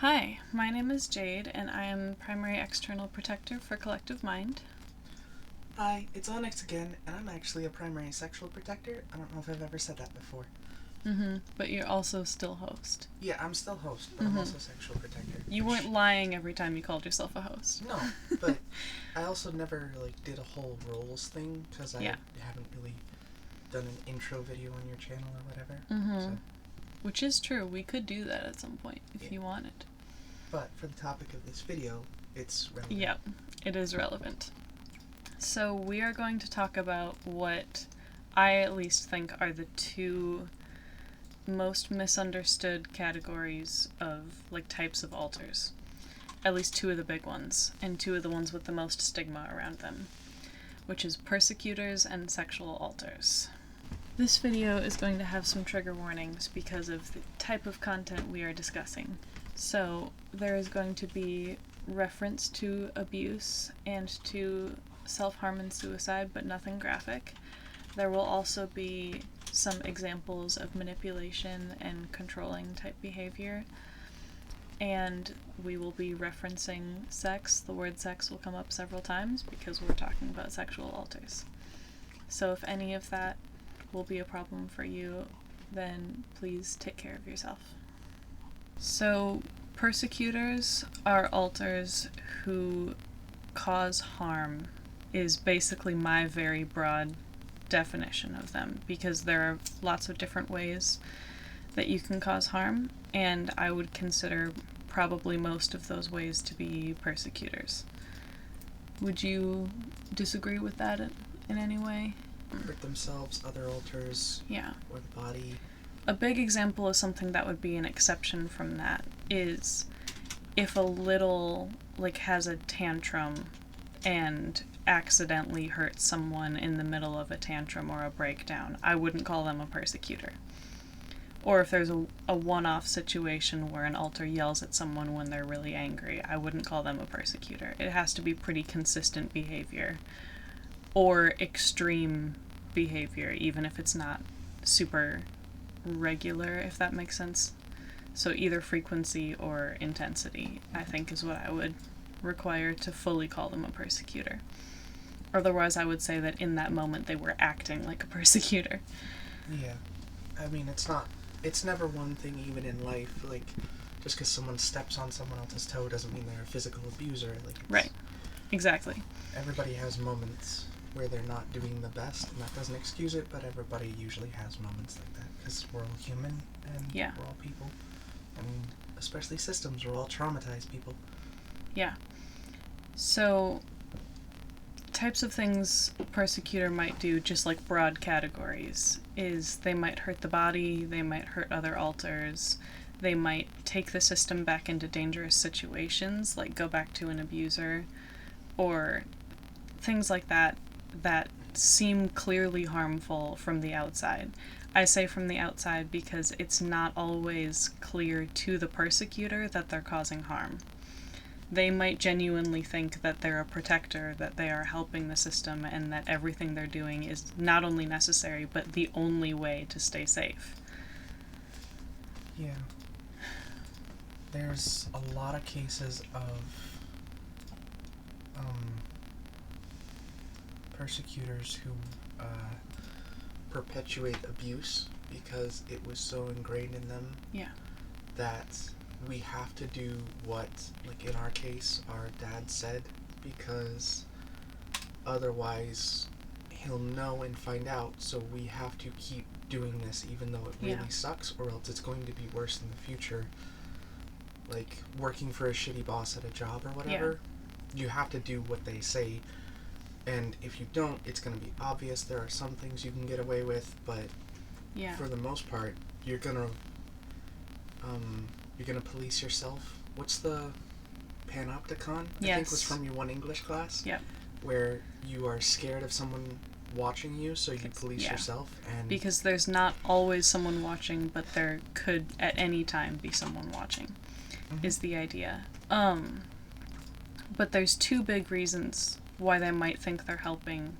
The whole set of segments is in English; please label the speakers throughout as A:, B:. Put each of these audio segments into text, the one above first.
A: Hi, my name is Jade, and I am primary external protector for Collective Mind.
B: Hi, it's Onyx again, and I'm actually a primary sexual protector. I don't know if I've ever said that before.
A: But you're also still host.
B: Yeah, I'm still host, but I'm also sexual protector.
A: You weren't lying every time you called yourself a host.
B: No, but I also never did a whole roles thing because I haven't really done an intro video on your channel or whatever. So.
A: Which is true. We could do that at some point if you wanted.
B: But for the topic of this video, it's relevant.
A: Yep, it is relevant. So we are going to talk about what I at least think are the two most misunderstood categories of types of altars. At least two of the big ones, and two of the ones with the most stigma around them, which is persecutors and sexual altars. This video is going to have some trigger warnings because of the type of content we are discussing. So there is going to be reference to abuse and to self-harm and suicide, but nothing graphic. There will also be some examples of manipulation and controlling type behavior. And we will be referencing sex. The word sex will come up several times because we're talking about sexual altars. So if any of that will be a problem for you, then please take care of yourself. So persecutors are altars who cause harm is basically my very broad definition of them, because there are lots of different ways that you can cause harm, and I would consider probably most of those ways to be persecutors. Would you disagree with that in any way?
B: Hurt themselves, other altars, or the body.
A: A big example of something that would be an exception from that is if a little has a tantrum and accidentally hurts someone in the middle of a tantrum or a breakdown. I wouldn't call them a persecutor. Or if there's a one-off situation where an altar yells at someone when they're really angry, I wouldn't call them a persecutor. It has to be pretty consistent behavior or extreme behavior, even if it's not super regular, if that makes sense. So either frequency or intensity, I think, is what I would require to fully call them a persecutor. Otherwise, I would say that in that moment they were acting like a persecutor.
B: Yeah. I mean, it's never one thing even in life. Just because someone steps on someone else's toe doesn't mean they're a physical abuser.
A: Right. Exactly.
B: Everybody has moments where they're not doing the best, and that doesn't excuse it, but everybody usually has moments like that, because we're all human, and we're all people. And especially systems, we're all traumatized people.
A: Yeah. So, types of things a persecutor might do, just like broad categories, is they might hurt the body, they might hurt other altars, they might take the system back into dangerous situations, like go back to an abuser, or things like that that seem clearly harmful from the outside. I say from the outside because it's not always clear to the persecutor that they're causing harm. They might genuinely think that they're a protector, that they are helping the system, and that everything they're doing is not only necessary, but the only way to stay safe.
B: Yeah. There's a lot of cases of persecutors who perpetuate abuse because it was so ingrained in them that we have to do what, in our case, our dad said, because otherwise he'll know and find out, so we have to keep doing this even though it really sucks, or else it's going to be worse in the future. Working for a shitty boss at a job or whatever, you have to do what they say, and if you don't, it's going to be obvious. There are some things you can get away with, but for the most part, you're gonna police yourself. What's the panopticon? I think was from your one English class.
A: Yep.
B: Where you are scared of someone watching you, so you police yourself. And
A: because there's not always someone watching, but there could at any time be someone watching, is the idea. But there's two big reasons why they might think they're helping.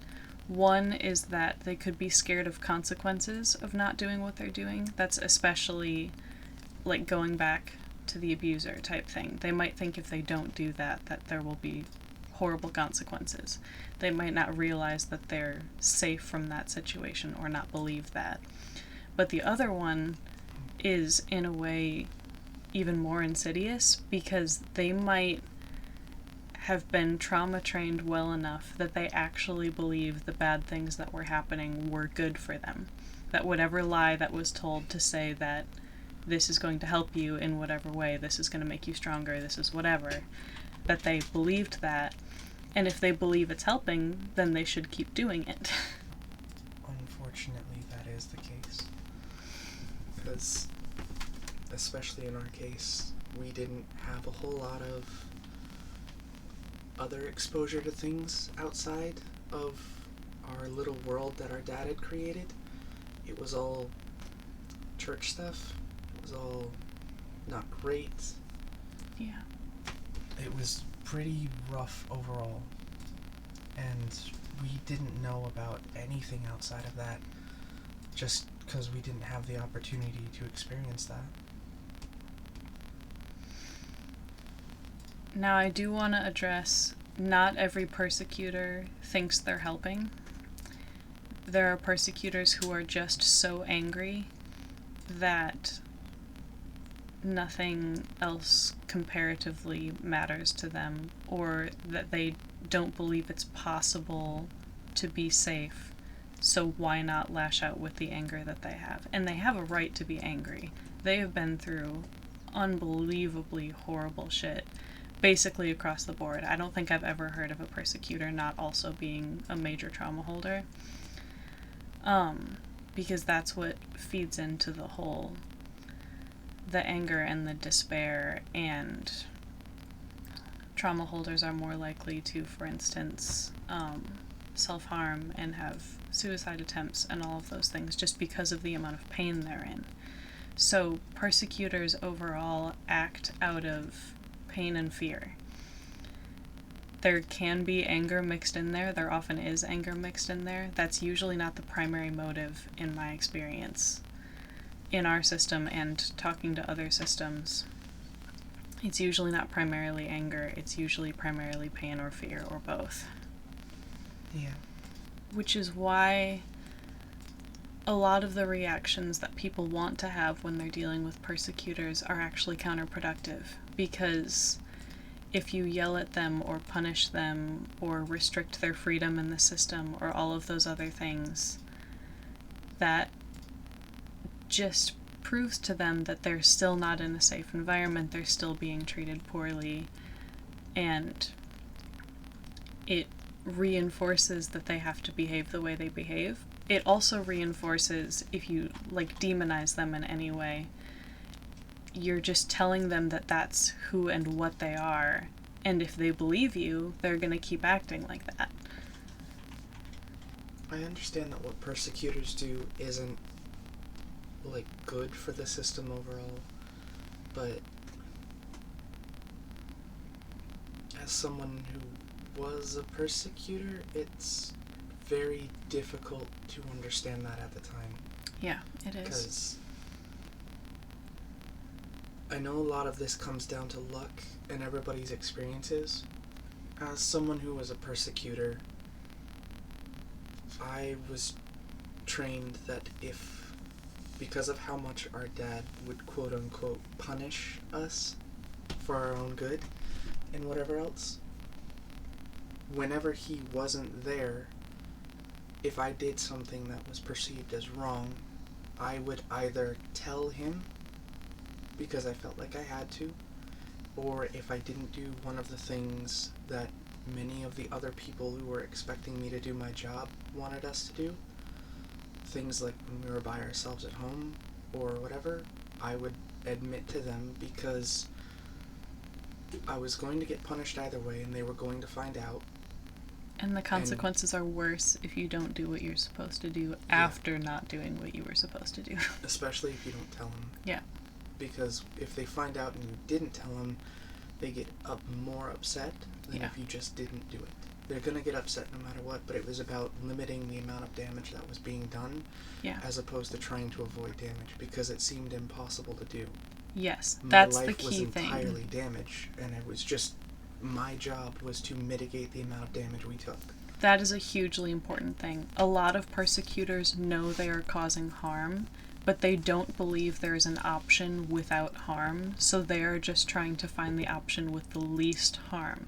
A: One is that they could be scared of consequences of not doing what they're doing. That's especially going back to the abuser type thing. They might think if they don't do that, that there will be horrible consequences. They might not realize that they're safe from that situation or not believe that. But the other one is, in a way, even more insidious, because they might have been trauma trained well enough that they actually believe the bad things that were happening were good for them. That whatever lie that was told to say that this is going to help you in whatever way, this is going to make you stronger, this is whatever, that they believed that, and if they believe it's helping, then they should keep doing it.
B: Unfortunately, that is the case. Because, especially in our case, we didn't have a whole lot of other exposure to things outside of our little world that our dad had created. It was all church stuff. It was all not great.
A: Yeah.
B: It was pretty rough overall. And we didn't know about anything outside of that just because we didn't have the opportunity to experience that.
A: Now, I do want to address, not every persecutor thinks they're helping. There are persecutors who are just so angry that nothing else comparatively matters to them, or that they don't believe it's possible to be safe, so why not lash out with the anger that they have? And they have a right to be angry. They have been through unbelievably horrible shit, basically across the board. I don't think I've ever heard of a persecutor not also being a major trauma holder. Because that's what feeds into the anger and the despair, and trauma holders are more likely to, for instance, self-harm and have suicide attempts and all of those things just because of the amount of pain they're in. So persecutors overall act out of pain and fear. There can be anger mixed in there. There often is anger mixed in there. That's usually not the primary motive in my experience. In our system and talking to other systems, it's usually not primarily anger. It's usually primarily pain or fear or both.
B: Yeah.
A: Which is why a lot of the reactions that people want to have when they're dealing with persecutors are actually counterproductive, because if you yell at them or punish them or restrict their freedom in the system or all of those other things, that just proves to them that they're still not in a safe environment, they're still being treated poorly, and it reinforces that they have to behave the way they behave. It also reinforces, if you demonize them in any way, you're just telling them that that's who and what they are, and if they believe you, they're gonna keep acting like that.
B: I understand that what persecutors do isn't good for the system overall, but as someone who was a persecutor, it's very difficult to understand that at the time.
A: Yeah, it is.
B: Because I know a lot of this comes down to luck and everybody's experiences. As someone who was a persecutor, I was trained that because of how much our dad would quote-unquote punish us for our own good and whatever else, whenever he wasn't there, if I did something that was perceived as wrong, I would either tell him because I felt like I had to, or if I didn't do one of the things that many of the other people who were expecting me to do my job wanted us to do, things like when we were by ourselves at home or whatever, I would admit to them because I was going to get punished either way and they were going to find out.
A: And the consequences are worse if you don't do what you're supposed to do after not doing what you were supposed to do.
B: Especially if you don't tell them.
A: Yeah.
B: Because if they find out and you didn't tell them, they get more upset than if you just didn't do it. They're going to get upset no matter what, but it was about limiting the amount of damage that was being done as opposed to trying to avoid damage because it seemed impossible to do.
A: Yes, that's the key
B: My life was
A: thing.
B: entirely damaged, and it was just my job was to mitigate the amount of damage we took.
A: That is a hugely important thing. A lot of persecutors know they are causing harm, but they don't believe there is an option without harm, so they are just trying to find the option with the least harm,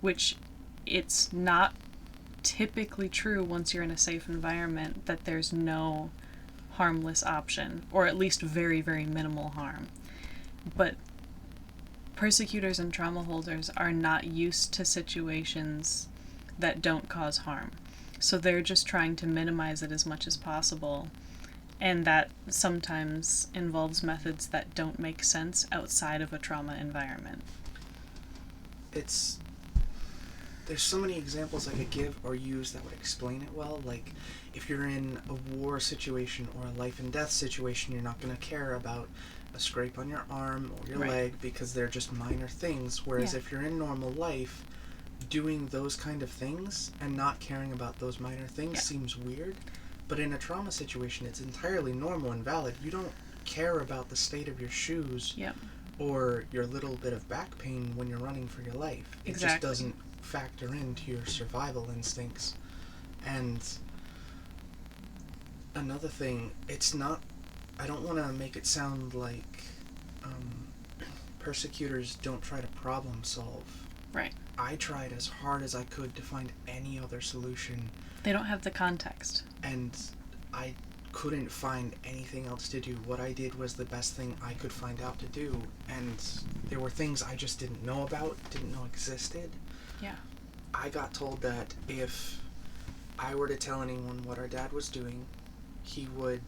A: which it's not typically true once you're in a safe environment that there's no harmless option, or at least very, very minimal harm. But persecutors and trauma holders are not used to situations that don't cause harm. So they're just trying to minimize it as much as possible. And that sometimes involves methods that don't make sense outside of a trauma environment.
B: There's so many examples I could give or use that would explain it well. Like, if you're in a war situation or a life and death situation, you're not going to care about a scrape on your arm or your leg because they're just minor things. Whereas if you're in normal life, doing those kind of things and not caring about those minor things seems weird. But in a trauma situation, it's entirely normal and valid. You don't care about the state of your shoes or your little bit of back pain when you're running for your life. It just doesn't factor into your survival instincts. And another thing, it's not, I don't want to make it sound like persecutors don't try to problem solve.
A: Right.
B: I tried as hard as I could to find any other solution.
A: They don't have the context.
B: And I couldn't find anything else to do. What I did was the best thing I could find out to do. And there were things I just didn't know about, didn't know existed.
A: Yeah.
B: I got told that if I were to tell anyone what our dad was doing, he would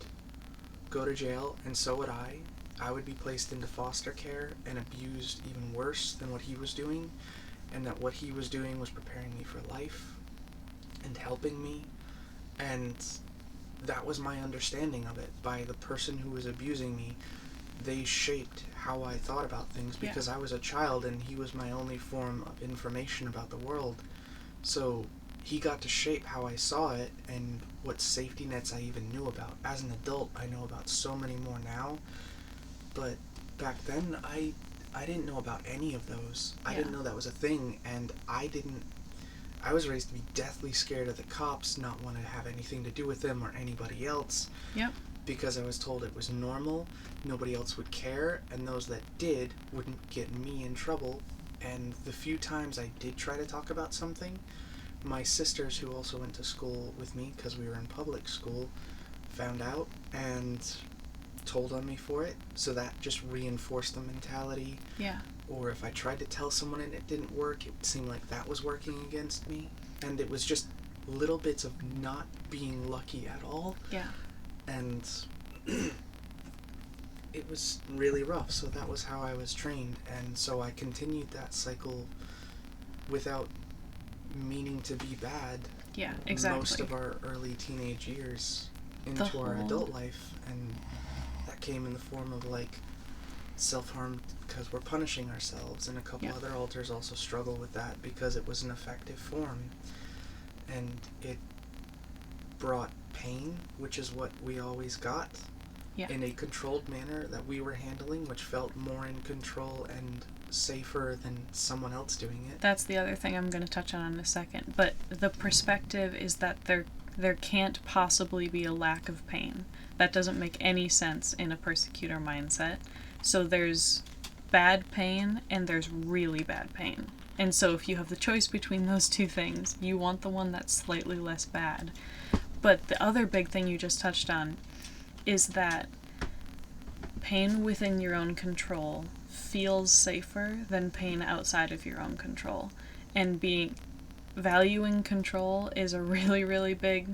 B: go to jail, and so would I. I would be placed into foster care and abused even worse than what he was doing, and that what he was doing was preparing me for life and helping me. And that was my understanding of it. By the person who was abusing me, they shaped how I thought about things because I was a child and he was my only form of information about the world. So he got to shape how I saw it and what safety nets I even knew about. As an adult, I know about so many more now, but back then I didn't know about any of those. I didn't know that was a thing, and I was raised to be deathly scared of the cops, not want to have anything to do with them or anybody else.
A: Yep.
B: Because I was told it was normal, nobody else would care, and those that did wouldn't get me in trouble. And the few times I did try to talk about something, my sisters, who also went to school with me because we were in public school, found out and told on me for it. So that just reinforced the mentality.
A: Yeah.
B: Or if I tried to tell someone and it didn't work, it would seem like that was working against me. And it was just little bits of not being lucky at all.
A: Yeah.
B: And it was really rough. So that was how I was trained. And so I continued that cycle without meaning to be bad.
A: Yeah, exactly.
B: Most of our early teenage years into our adult life. And that came in the form of like self-harm because we're punishing ourselves, and a couple other alters also struggle with that because it was an effective form, and it brought pain, which is what we always got, in a controlled manner that we were handling, which felt more in control and safer than someone else doing it.
A: That's the other thing I'm going to touch on in a second, but the perspective is that there can't possibly be a lack of pain. That doesn't make any sense in a persecutor mindset. So there's bad pain and there's really bad pain. And so if you have the choice between those two things, you want the one that's slightly less bad. But the other big thing you just touched on is that pain within your own control feels safer than pain outside of your own control. And valuing control is a really, really big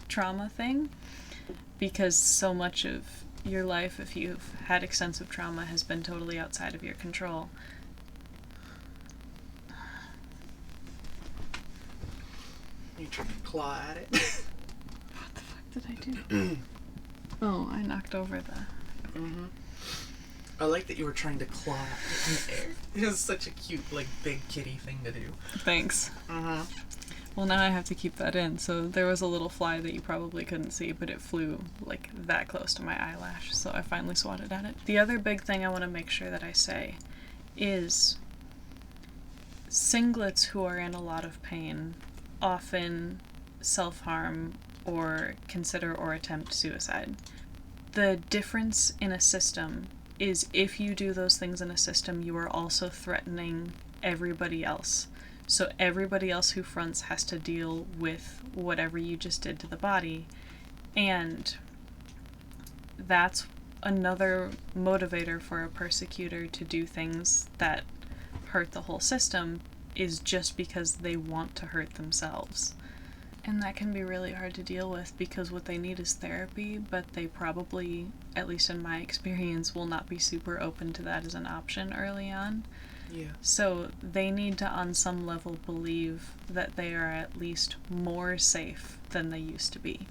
A: trauma thing, because so much of your life, if you've had extensive trauma, has been totally outside of your control.
B: You trying to claw at it?
A: What the fuck did I do? Oh, I knocked over the...
B: I like that you were trying to claw in the air. It was such a cute, like, big kitty thing to do.
A: Thanks.
B: Mm-hmm.
A: Well, now I have to keep that in. So there was a little fly that you probably couldn't see, but it flew like that close to my eyelash. So I finally swatted at it. The other big thing I want to make sure that I say is singlets who are in a lot of pain often self-harm or consider or attempt suicide. The difference in a system is if you do those things in a system, you are also threatening everybody else. So everybody else who fronts has to deal with whatever you just did to the body. And that's another motivator for a persecutor to do things that hurt the whole system, is just because they want to hurt themselves. And that can be really hard to deal with because what they need is therapy, but they probably, at least in my experience, will not be super open to that as an option early on.
B: Yeah.
A: So they need to, on some level, believe that they are at least more safe than they used to be.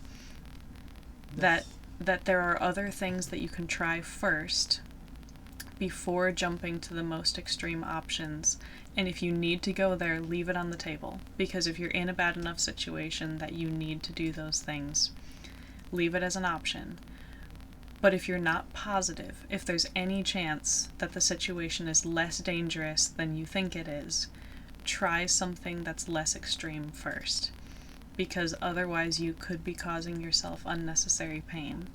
A: That there are other things that you can try first before jumping to the most extreme options. And if you need to go there, leave it on the table. Because if you're in a bad enough situation that you need to do those things, leave it as an option. But if you're not positive, if there's any chance that the situation is less dangerous than you think it is, try something that's less extreme first. Because otherwise you could be causing yourself unnecessary pain.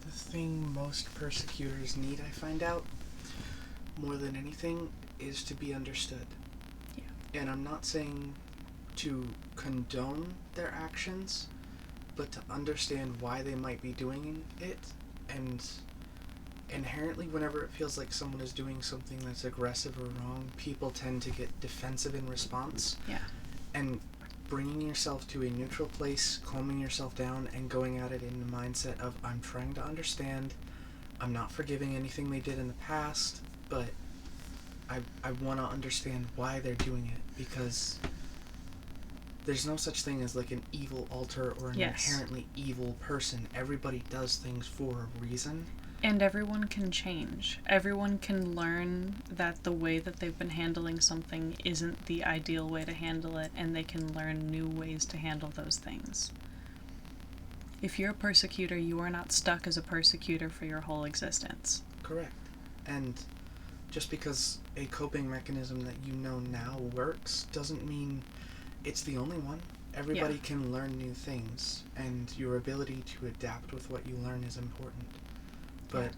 B: The thing most persecutors need, I find out, more than anything, is to be understood. Yeah. And I'm not saying to condone their actions, but to understand why they might be doing it. And inherently, whenever it feels like someone is doing something that's aggressive or wrong, people tend to get defensive in response.
A: Yeah.
B: And bringing yourself to a neutral place, calming yourself down, and going at it in the mindset of, I'm trying to understand, I'm not forgiving anything they did in the past, but I want to understand why they're doing it, because there's no such thing as like an evil alter or an inherently evil person. Everybody does things for a reason.
A: And everyone can change. Everyone can learn that the way that they've been handling something isn't the ideal way to handle it, and they can learn new ways to handle those things. If you're a persecutor, you are not stuck as a persecutor for your whole existence.
B: Correct. And just because a coping mechanism that you know now works doesn't mean it's the only one. Everybody can learn new things, and your ability to adapt with what you learn is important. But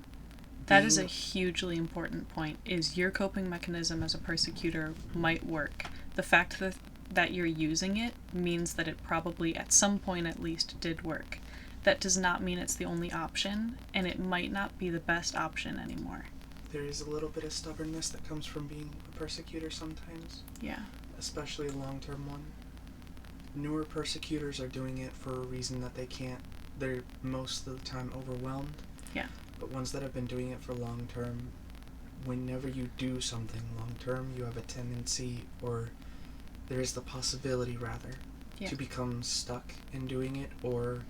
A: that is a hugely important point, is your coping mechanism as a persecutor might work. The fact that you're using it means that it probably at some point at least did work. That does not mean it's the only option, and it might not be the best option anymore.
B: There is a little bit of stubbornness that comes from being a persecutor sometimes.
A: Yeah.
B: Especially a long-term one. Newer persecutors are doing it for a reason that they're most of the time overwhelmed.
A: Yeah.
B: But ones that have been doing it for long-term, whenever you do something long-term, you have a tendency, or there is the possibility, rather, to become stuck in doing it, or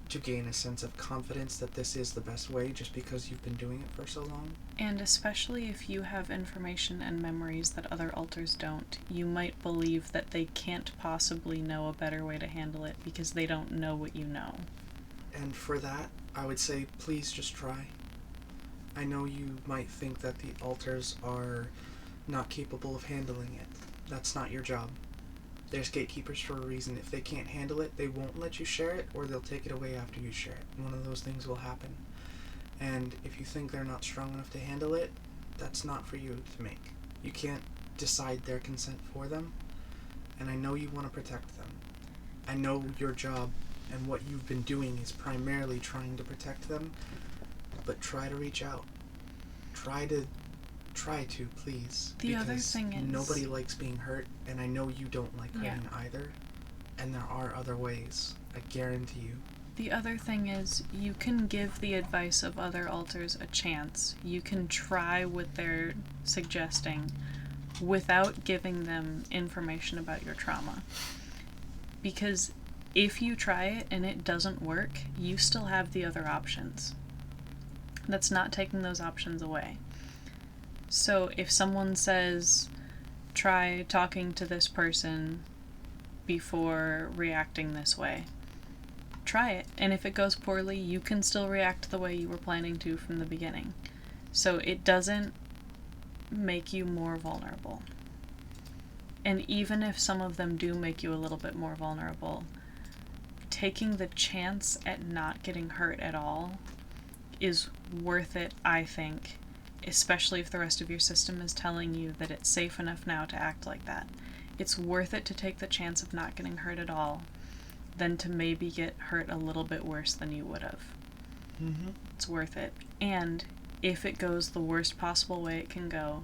B: to gain a sense of confidence that this is the best way just because you've been doing it for so long.
A: And especially if you have information and memories that other alters don't, you might believe that they can't possibly know a better way to handle it because they don't know what you know.
B: And for that, I would say, please just try. I know you might think that the alters are not capable of handling it. That's not your job. There's gatekeepers for a reason. If they can't handle it, they won't let you share it, or they'll take it away after you share it. One of those things will happen. And if you think they're not strong enough to handle it, that's not for you to make. You can't decide their consent for them. And I know you want to protect them. I know your job and what you've been doing is primarily trying to protect them, but try to reach out. Try to, please.
A: The other thing is,
B: nobody likes being hurt, and I know you don't like hurting either, and there are other ways. I guarantee you.
A: The other thing is, you can give the advice of other alters a chance. You can try what they're suggesting without giving them information about your trauma. Because if you try it and it doesn't work, you still have the other options. That's not taking those options away. So if someone says, try talking to this person before reacting this way, try it. And if it goes poorly, you can still react the way you were planning to from the beginning. So it doesn't make you more vulnerable. And even if some of them do make you a little bit more vulnerable, taking the chance at not getting hurt at all is worth it, I think, especially if the rest of your system is telling you that it's safe enough now to act like that. It's worth it to take the chance of not getting hurt at all than to maybe get hurt a little bit worse than you would have.
B: Mm-hmm.
A: It's worth it. And if it goes the worst possible way it can go,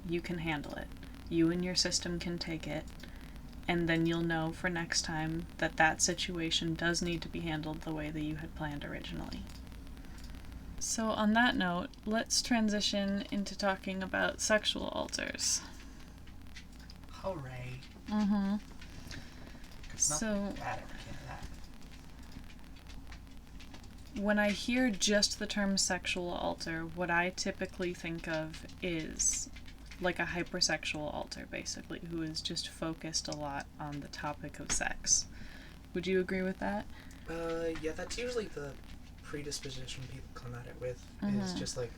A: you can handle it. You and your system can take it, and then you'll know for next time that that situation does need to be handled the way that you had planned originally. So on that note, let's transition into talking about sexual alters.
B: Hooray.
A: Mm-hmm.
B: So, bad that.
A: When I hear just the term sexual alter, what I typically think of is like a hypersexual alter, basically, who is just focused a lot on the topic of sex. Would you agree with that?
B: Yeah, that's usually the predisposition people come at it with,
A: Mm-hmm.
B: is just like,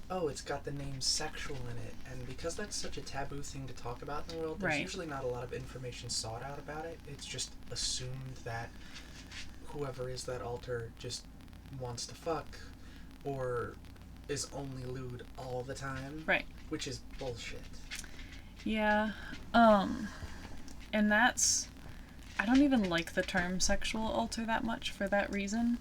B: oh, it's got the name sexual in it, and because that's such a taboo thing to talk about in the world, there's usually not a lot of information sought out about it. It's just assumed that whoever is that alter just wants to fuck, or is only lewd all the time.
A: Right.
B: Which is bullshit.
A: Yeah. And that's... I don't even like the term sexual alter that much for that reason.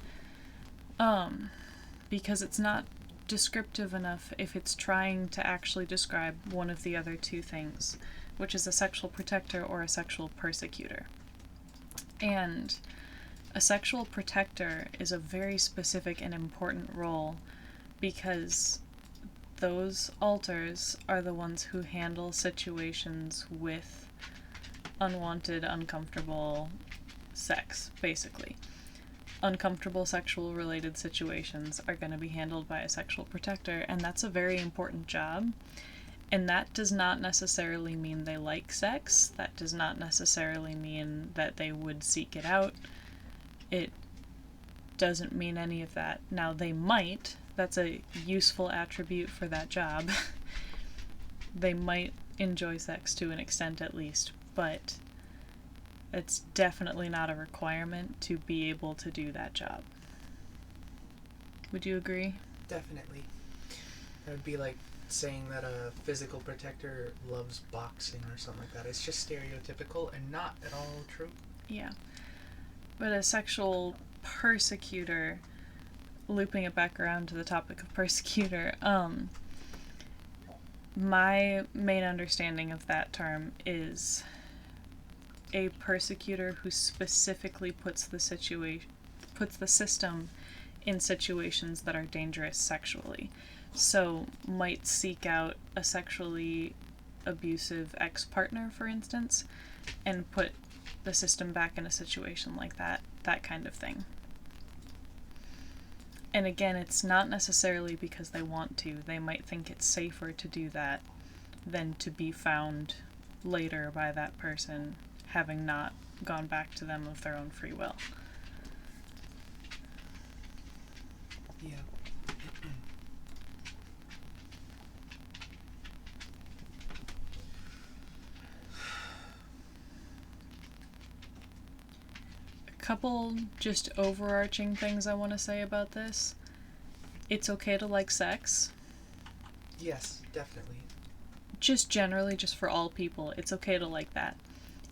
A: Because it's not descriptive enough if it's trying to actually describe one of the other two things, which is a sexual protector or a sexual persecutor. And a sexual protector is a very specific and important role because those alters are the ones who handle situations with unwanted, uncomfortable sex, basically. Uncomfortable sexual related situations are going to be handled by a sexual protector, and that's a very important job. And that does not necessarily mean they like sex. That does not necessarily mean that they would seek it out. It doesn't mean any of that. Now, they might. That's a useful attribute for that job. They might enjoy sex to an extent at least, but it's definitely not a requirement to be able to do that job. Would you agree?
B: Definitely. That would be like saying that a physical protector loves boxing or something like that. It's just stereotypical and not at all true.
A: Yeah. But a sexual persecutor, looping it back around to the topic of persecutor, my main understanding of that term is a persecutor who specifically puts the system in situations that are dangerous sexually. So might seek out a sexually abusive ex-partner, for instance, and put the system back in a situation like that kind of thing. And again, it's not necessarily because they want to. They might think it's safer to do that than to be found later by that person having not gone back to them of their own free will.
B: Yeah.
A: A couple just overarching things I want to say about this. It's okay to like sex.
B: Yes, definitely.
A: Just generally, just for all people, it's okay to like that.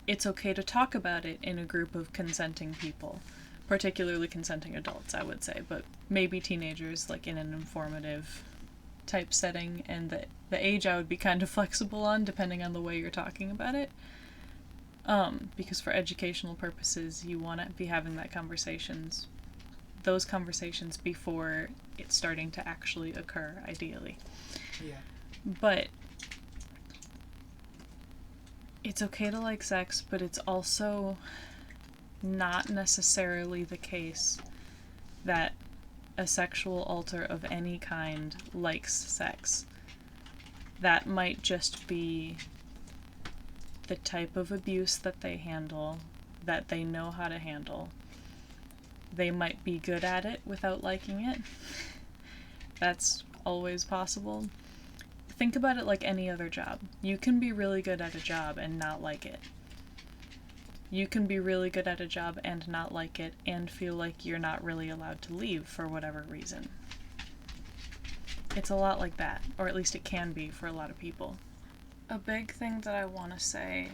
A: It's okay to talk about it in a group of consenting people, particularly consenting adults, I would say, but maybe teenagers, like in an informative type setting, and the age I would be kind of flexible on, depending on the way you're talking about it. Because for educational purposes, you want to be having those conversations before it's starting to actually occur, ideally.
B: Yeah.
A: But it's okay to like sex, but it's also not necessarily the case that a sexual alter of any kind likes sex. That might just be the type of abuse that they handle, that they know how to handle. They might be good at it without liking it. That's always possible. Think about it like any other job. You can be really good at a job and not like it. You can be really good at a job and not like it and feel like you're not really allowed to leave for whatever reason. It's a lot like that, or at least it can be for a lot of people. A big thing that I want to say,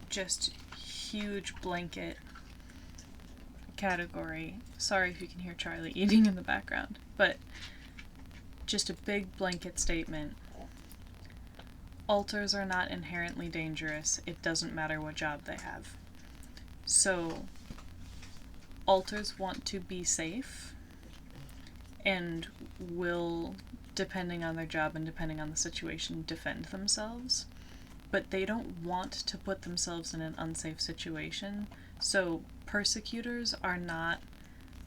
A: just huge blanket category. Sorry if you can hear Charlie eating in the background, but just a big blanket statement. Alters are not inherently dangerous. It doesn't matter what job they have. So, alters want to be safe and will, depending on their job and depending on the situation, defend themselves. But they don't want to put themselves in an unsafe situation. So, persecutors are not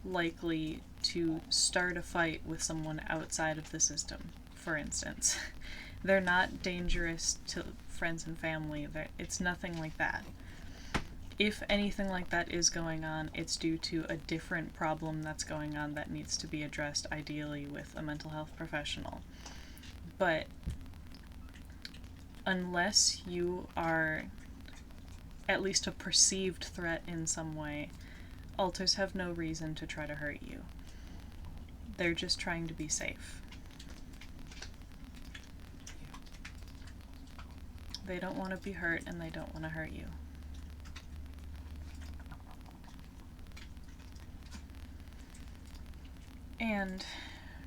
A: likely to start a fight with someone outside of the system, for instance. They're not dangerous to friends and family. It's nothing like that. If anything like that is going on, it's due to a different problem that's going on that needs to be addressed, ideally with a mental health professional. But unless you are at least a perceived threat in some way, alters have no reason to try to hurt you. They're just trying to be safe. They don't want to be hurt, and they don't want to hurt you. And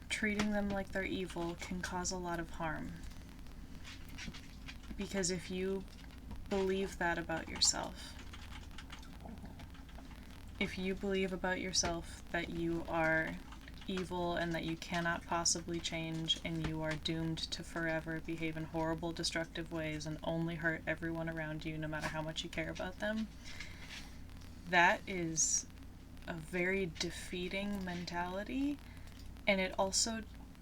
A: treating them like they're evil can cause a lot of harm. Because if you believe that about yourself, if you believe about yourself that you are evil and that you cannot possibly change and you are doomed to forever behave in horrible, destructive ways and only hurt everyone around you no matter how much you care about them, that is a very defeating mentality, and it also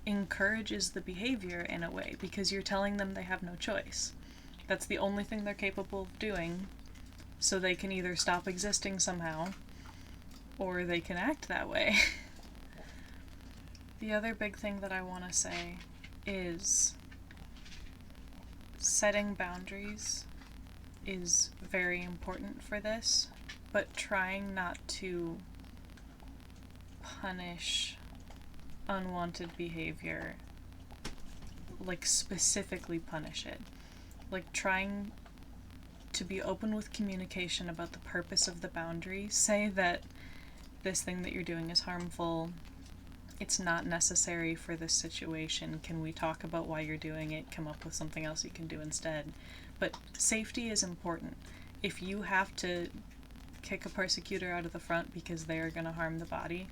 A: encourages the behavior in a way because you're telling them they have no choice. That's the only thing they're capable of doing, so they can either stop existing somehow or they can act that way. The other big thing that I want to say is setting boundaries is very important for this, but trying not to punish unwanted behavior, like specifically punish it. Like trying to be open with communication about the purpose of the boundary. Say that this thing that you're doing is harmful. It's not necessary for this situation. Can we talk about why you're doing it? Come up with something else you can do instead. But safety is important. If you have to kick a persecutor out of the front because they are going to harm the body,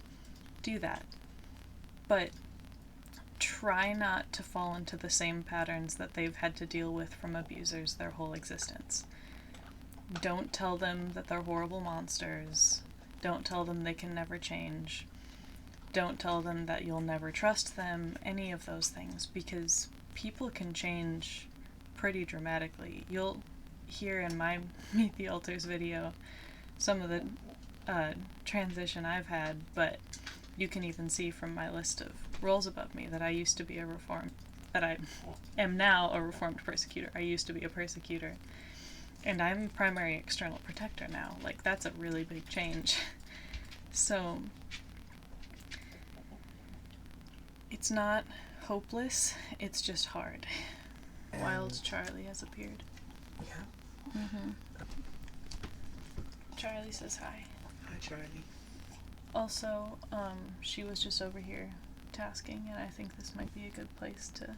A: do that. But try not to fall into the same patterns that they've had to deal with from abusers their whole existence. Don't tell them that they're horrible monsters. Don't tell them they can never change. Don't tell them that you'll never trust them, any of those things, because people can change pretty dramatically. You'll hear in my Meet the Alters video some of the transition I've had, but you can even see from my list of roles above me that I used to be that I am now a reformed persecutor. I used to be a persecutor. And I'm primary external protector now. Like, that's a really big change. So, it's not hopeless, it's just hard. And Wild Charlie has appeared.
B: Yeah.
A: Mm-hmm. Charlie says hi.
B: Hi, Charlie.
A: Also, she was just over here tasking, and I think this might be a good place to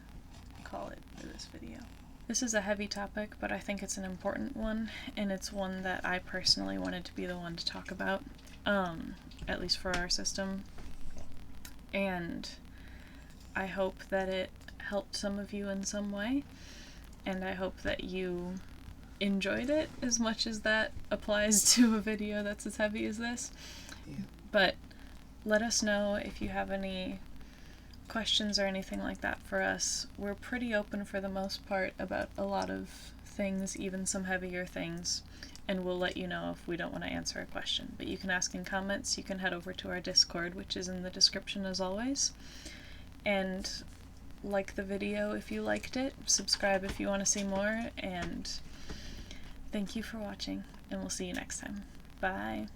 A: call it for this video. This is a heavy topic, but I think it's an important one, and it's one that I personally wanted to be the one to talk about, at least for our system. And I hope that it helped some of you in some way, and I hope that you enjoyed it as much as that applies to a video that's as heavy as this.
B: Yeah.
A: But let us know if you have any questions or anything like that for us. We're pretty open for the most part about a lot of things, even some heavier things, and we'll let you know if we don't want to answer a question. But you can ask in comments, you can head over to our Discord, which is in the description as always, and like the video if you liked it, subscribe if you want to see more, and thank you for watching, and we'll see you next time. Bye!